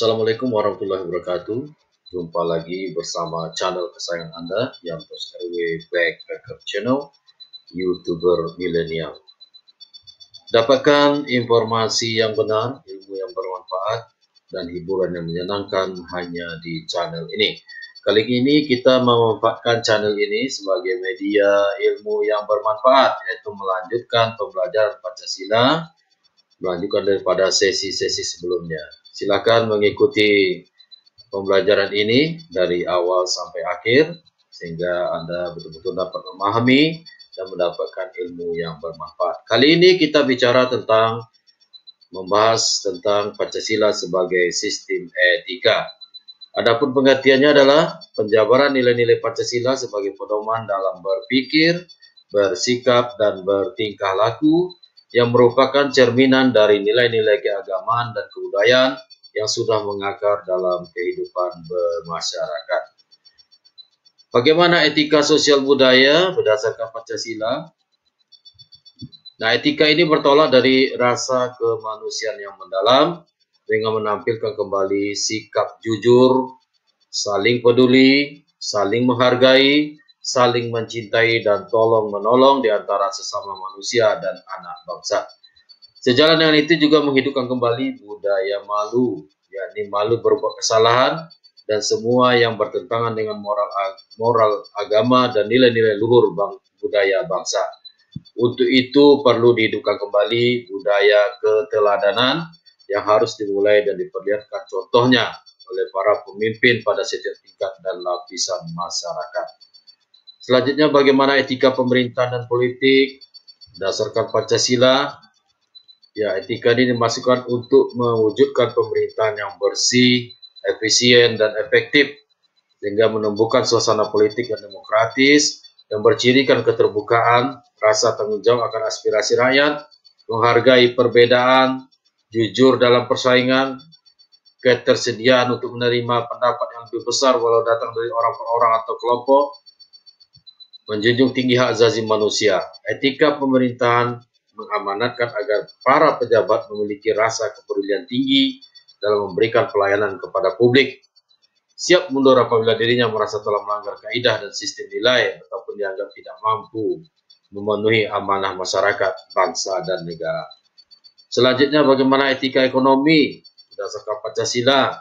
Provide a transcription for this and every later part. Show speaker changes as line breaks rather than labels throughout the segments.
Assalamualaikum warahmatullahi wabarakatuh. Jumpa lagi bersama channel kesayangan Anda, Yantos RW Backpacker Channel, YouTuber milenial. Dapatkan informasi yang benar, ilmu yang bermanfaat, dan hiburan yang menyenangkan hanya di channel ini. Kali ini kita memanfaatkan channel ini sebagai media ilmu yang bermanfaat, yaitu melanjutkan pembelajaran Pancasila, melanjutkan daripada sesi-sesi sebelumnya. Silakan mengikuti pembelajaran ini dari awal sampai akhir, sehingga Anda betul-betul dapat memahami dan mendapatkan ilmu yang bermanfaat. Kali ini kita bicara membahas tentang Pancasila sebagai sistem etika. Adapun pengertiannya adalah penjabaran nilai-nilai Pancasila sebagai pedoman dalam berpikir, bersikap, dan bertingkah laku yang merupakan cerminan dari nilai-nilai keagamaan dan kebudayaan yang sudah mengakar dalam kehidupan bermasyarakat. Bagaimana etika sosial budaya berdasarkan Pancasila? Nah, etika ini bertolak dari rasa kemanusiaan yang mendalam dengan menampilkan kembali sikap jujur, saling peduli, saling menghargai, saling mencintai, dan tolong-menolong di antara sesama manusia dan anak bangsa. Sejalan dengan itu juga menghidupkan kembali budaya malu, yakni malu berbuat kesalahan dan semua yang bertentangan dengan moral agama dan nilai-nilai luhur budaya bangsa. Untuk itu perlu dihidupkan kembali budaya keteladanan yang harus dimulai dan diperlihatkan contohnya oleh para pemimpin pada setiap tingkat dan lapisan masyarakat. Selanjutnya, bagaimana etika pemerintahan dan politik berdasarkan Pancasila? Ya, etika ini dimasukkan untuk mewujudkan pemerintahan yang bersih, efisien, dan efektif, sehingga menumbuhkan suasana politik yang demokratis, yang bercirikan keterbukaan, rasa tanggung jawab akan aspirasi rakyat, menghargai perbedaan, jujur dalam persaingan, ketersediaan untuk menerima pendapat yang lebih besar walau datang dari orang per orang atau kelompok, menjunjung tinggi hak asasi manusia. Etika pemerintahan mengamanatkan agar para pejabat memiliki rasa kepedulian tinggi dalam memberikan pelayanan kepada publik, siap mundur apabila dirinya merasa telah melanggar kaidah dan sistem nilai ataupun dianggap tidak mampu memenuhi amanah masyarakat, bangsa, dan negara. Selanjutnya, bagaimana etika ekonomi berdasarkan Pancasila?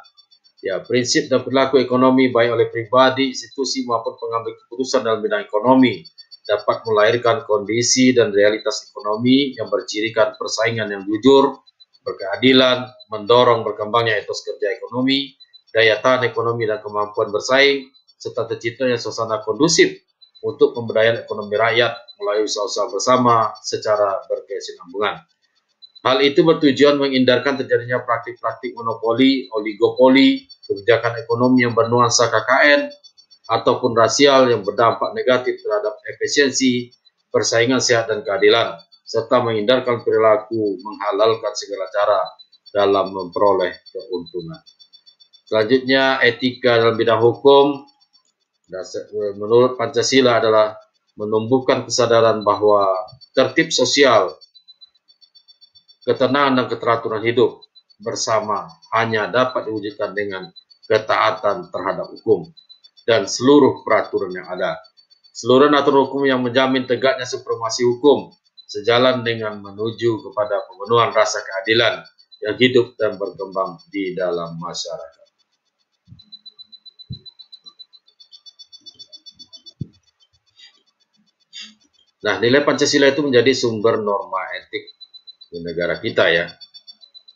Ya, prinsip dan perilaku ekonomi baik oleh pribadi, institusi maupun pengambil keputusan dalam bidang ekonomi dapat melahirkan kondisi dan realitas ekonomi yang bercirikan persaingan yang jujur, berkeadilan, mendorong berkembangnya etos kerja ekonomi, daya tahan ekonomi dan kemampuan bersaing, serta terciptanya suasana kondusif untuk pemberdayaan ekonomi rakyat melalui usaha-usaha bersama secara berkesinambungan. Hal itu bertujuan menghindarkan terjadinya praktik-praktik monopoli, oligopoli, kebijakan ekonomi yang bernuansa KKN, ataupun rasial yang berdampak negatif terhadap efisiensi, persaingan sehat dan keadilan, serta menghindarkan perilaku menghalalkan segala cara dalam memperoleh keuntungan. Selanjutnya, etika dalam bidang hukum menurut Pancasila adalah menumbuhkan kesadaran bahwa tertib sosial, ketenangan dan keteraturan hidup bersama hanya dapat diwujudkan dengan ketaatan terhadap hukum dan seluruh peraturan yang ada. Seluruh aturan hukum yang menjamin tegaknya supremasi hukum sejalan dengan menuju kepada pemenuhan rasa keadilan yang hidup dan berkembang di dalam masyarakat. Nah, nilai Pancasila itu menjadi sumber norma etik di negara kita ya.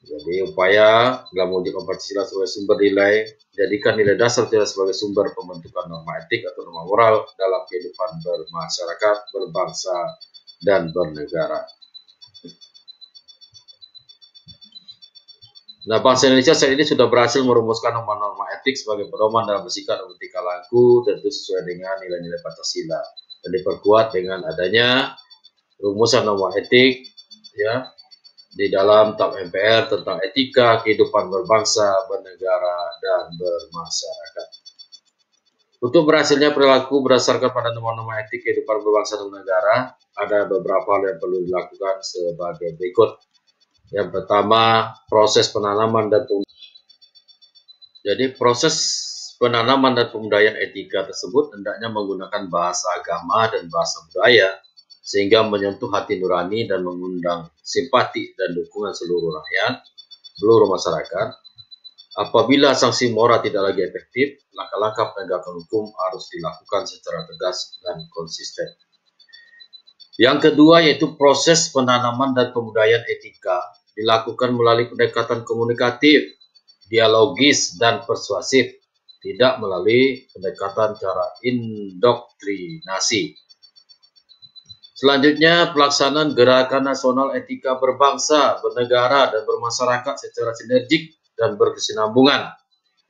Jadi upaya dalam mewujudkan Pancasila sebagai sumber nilai, jadikan nilai dasar tidak sebagai sumber pembentukan norma etik atau norma moral dalam kehidupan bermasyarakat, berbangsa, dan bernegara. Nah, bangsa Indonesia saat ini sudah berhasil merumuskan norma-norma etik sebagai pedoman dalam bersikap dan bertingkah laku, tentu sesuai dengan nilai-nilai Pancasila, dan diperkuat dengan adanya rumusan norma etik ya di dalam TAP MPR tentang etika kehidupan berbangsa, bernegara, dan bermasyarakat. Untuk berhasilnya perilaku berdasarkan pada norma-norma etik kehidupan berbangsa dan bernegara, ada beberapa hal yang perlu dilakukan sebagai berikut. Yang pertama, proses penanaman dan Jadi proses penanaman dan pembudayaan etika tersebut hendaknya menggunakan bahasa agama dan bahasa budaya sehingga menyentuh hati nurani dan mengundang simpati dan dukungan seluruh rakyat, seluruh masyarakat. Apabila sanksi moral tidak lagi efektif, langkah-langkah penegakan hukum harus dilakukan secara tegas dan konsisten. Yang kedua yaitu proses penanaman dan pembudayaan etika dilakukan melalui pendekatan komunikatif, dialogis, dan persuasif, tidak melalui pendekatan cara indoktrinasi. Selanjutnya, pelaksanaan Gerakan Nasional Etika Berbangsa, Bernegara, dan Bermasyarakat secara sinergik dan berkesinambungan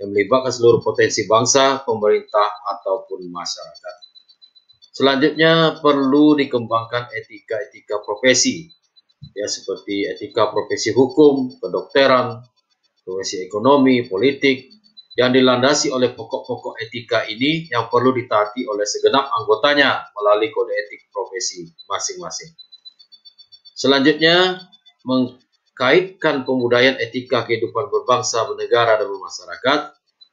yang melibatkan seluruh potensi bangsa, pemerintah, ataupun masyarakat. Selanjutnya, perlu dikembangkan etika-etika profesi, ya seperti etika profesi hukum, kedokteran, profesi ekonomi, politik, yang dilandasi oleh pokok-pokok etika ini yang perlu ditaati oleh segenap anggotanya melalui kode etik profesi masing-masing. Selanjutnya, mengkaitkan pembudayaan etika kehidupan berbangsa, bernegara, dan bermasyarakat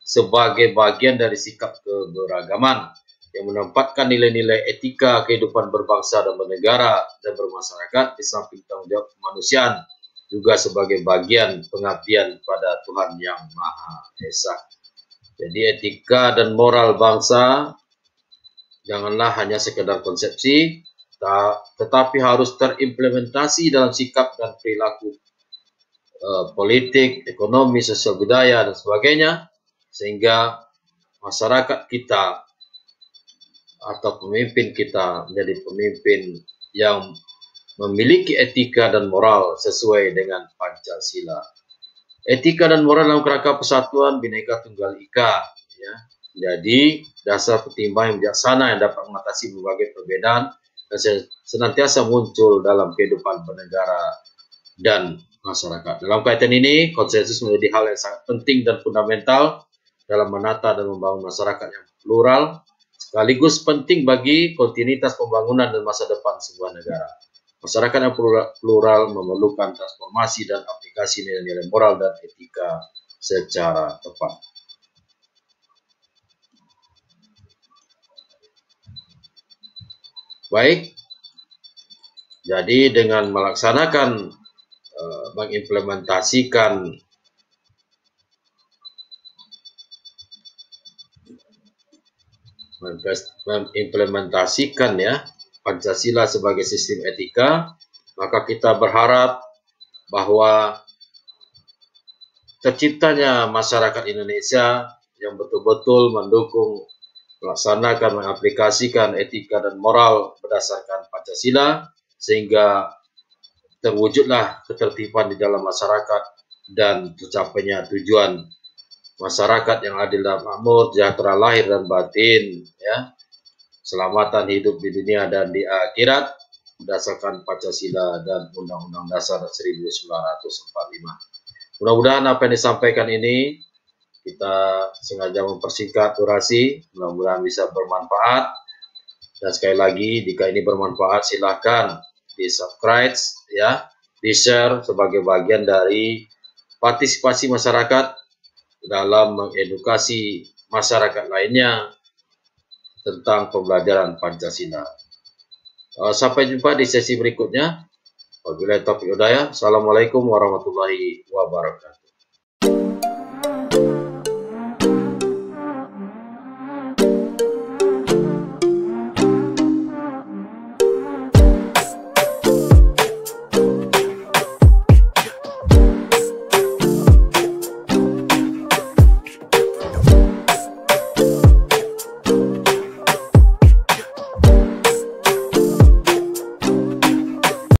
sebagai bagian dari sikap keberagaman yang menempatkan nilai-nilai etika kehidupan berbangsa dan bernegara dan bermasyarakat di samping tanggung jawab kemanusiaan juga sebagai bagian pengabdian pada Tuhan Yang Maha Esa. Jadi etika dan moral bangsa janganlah hanya sekedar konsepsi, tetapi harus terimplementasi dalam sikap dan perilaku politik, ekonomi, sosial budaya, dan sebagainya, sehingga masyarakat kita atau pemimpin kita menjadi pemimpin yang memiliki etika dan moral sesuai dengan Pancasila. Etika dan moral dalam kerangka persatuan Bhinneka Tunggal Ika, ya. Jadi dasar pertimbangan yang bijaksana yang dapat mengatasi berbagai perbedaan dan senantiasa muncul dalam kehidupan bernegara dan masyarakat. Dalam kaitan ini, konsensus menjadi hal yang sangat penting dan fundamental dalam menata dan membangun masyarakat yang plural, sekaligus penting bagi kontinuitas pembangunan dan masa depan sebuah negara. Masyarakat yang plural memerlukan transformasi dan aplikasi nilai-nilai moral dan etika secara tepat. Baik, jadi dengan melaksanakan, mengimplementasikan ya Pancasila sebagai sistem etika, maka kita berharap bahwa terciptanya masyarakat Indonesia yang betul-betul mendukung, melaksanakan, mengaplikasikan etika dan moral berdasarkan Pancasila, sehingga terwujudlah ketertiban di dalam masyarakat dan tercapainya tujuan masyarakat yang adil dan makmur, sejahtera lahir dan batin, ya, keselamatan hidup di dunia dan di akhirat berdasarkan Pancasila dan Undang-Undang Dasar 1945. Mudah-mudahan apa yang disampaikan ini kita sengaja mempersingkat durasi, mudah-mudahan bisa bermanfaat. Dan sekali lagi, jika ini bermanfaat, silakan di-subscribe, ya, di-share sebagai bagian dari partisipasi masyarakat dalam mengedukasi masyarakat lainnya tentang pembelajaran Pancasila. Sampai jumpa di sesi berikutnya. Wabillahi taufiq wal hidayah. Assalamualaikum warahmatullahi wabarakatuh.